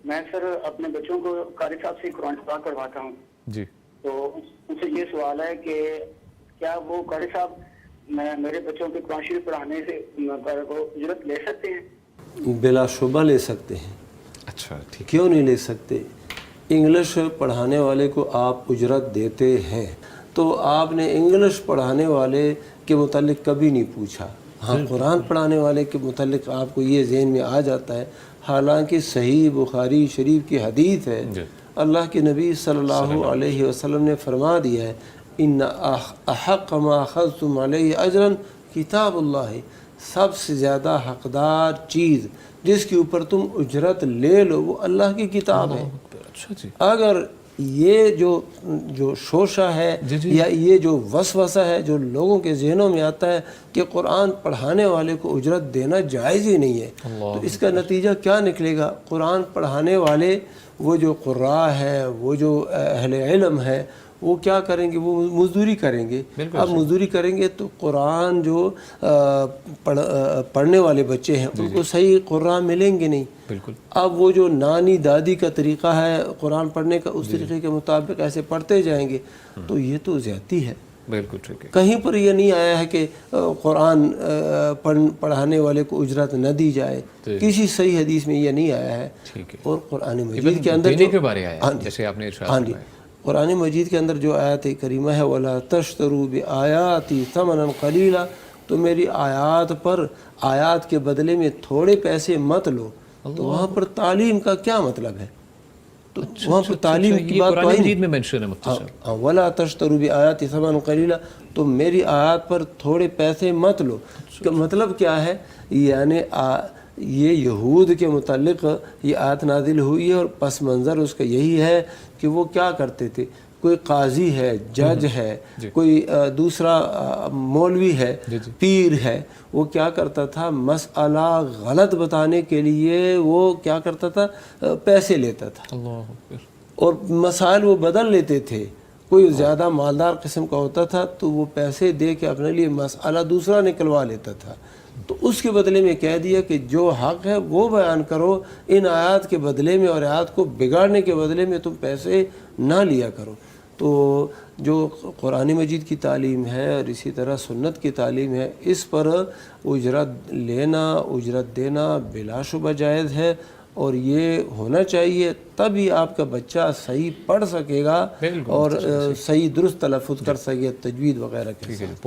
میں سر اپنے بچوں کو قاری صاحب سے قرآن پاک کرواتا ہوں جی. تو ان سے یہ سوال ہے کہ کیا وہ قاری صاحب میرے بچوں کے قرآن شریف پڑھانے سے اجرت لے سکتے ہیں؟ بلا شبہ لے سکتے ہیں. اچھا ٹھیک. کیوں نہیں لے سکتے؟ انگلش پڑھانے والے کو آپ اجرت دیتے ہیں تو آپ نے انگلش پڑھانے والے کے متعلق کبھی نہیں پوچھا. ہاں قرآن پڑھانے والے کے متعلق آپ کو یہ ذہن میں آ جاتا ہے، حالانکہ صحیح بخاری شریف کی حدیث ہے. اللہ کے نبی صلی اللہ علیہ وسلم نے فرما دیا ہے ان احق ما اخذتم علیہ اجرا کتاب اللہ، سب سے زیادہ حقدار چیز جس کے اوپر تم اجرت لے لو وہ اللہ کی کتاب ہے. اچھا جی. اگر یہ جو شوشہ ہے یا یہ جو وسوسہ ہے جو لوگوں کے ذہنوں میں آتا ہے کہ قرآن پڑھانے والے کو اجرت دینا جائز ہی نہیں ہے، تو اس کا نتیجہ کیا نکلے گا؟ قرآن پڑھانے والے وہ جو قراء ہے، وہ جو اہل علم ہے، وہ کیا کریں گے؟ وہ مزدوری کریں گے. اب مزدوری کریں گے تو قرآن جو پڑھنے والے بچے ہیں ان کو صحیح قراء ملیں گے نہیں. بالکل. اب وہ جو نانی دادی کا طریقہ ہے قرآن پڑھنے کا، اس طریقے کے مطابق ایسے پڑھتے جائیں گے تو یہ تو زیادتی ہے. بالکل ٹھیک ہے. کہیں پر یہ نہیں آیا ہے کہ قرآن پڑھانے والے کو اجرت نہ دی جائے، کسی صحیح حدیث میں یہ نہیں آیا ہے. اور قرآن مجید کے اندر دینے کے بارے آیا جیسے آپ نے ارشاد فرمایا، قرآن مجید کے اندر جو آیت کریمہ ہے وَلَا تَشْتَرُوا بِآيَاتِي ثَمَنًا قَلِيلًا، تو میری آیات پر آیات کے بدلے میں تھوڑے پیسے مت لو. تو وہاں پر تعلیم کا کیا مطلب ہے؟ تو وہاں پر تعلیم کی بات تو مجید میں منشن ہے مفتی صاحب. وَلَا تَشْتَرُوا بِآيَاتِي ثَمَنًا قَلِيلًا، تو میری آیات پر تھوڑے پیسے مت لو. مطلب کیا ہے؟ یعنی یہ یہود کے متعلق یہ آیت نازل ہوئی ہے اور پس منظر اس کا یہی ہے کہ وہ کیا کرتے تھے، کوئی قاضی ہے، جج ہے، کوئی دوسرا مولوی ہے، پیر ہے، وہ کیا کرتا تھا؟ مسئلہ غلط بتانے کے لیے وہ کیا کرتا تھا؟ پیسے لیتا تھا اور مسائل وہ بدل لیتے تھے. کوئی زیادہ مالدار قسم کا ہوتا تھا تو وہ پیسے دے کے اپنے لیے مسئلہ دوسرا نکلوا لیتا تھا. تو اس کے بدلے میں کہہ دیا کہ جو حق ہے وہ بیان کرو، ان آیات کے بدلے میں اور آیات کو بگاڑنے کے بدلے میں تم پیسے نہ لیا کرو. تو جو قرآن مجید کی تعلیم ہے اور اسی طرح سنت کی تعلیم ہے، اس پر اجرت لینا اجرت دینا بلا شبہ جائز ہے، اور یہ ہونا چاہیے. تبھی آپ کا بچہ صحیح پڑھ سکے گا اور صحیح درست تلفظ کر سکے، تجوید وغیرہ کے ساتھ.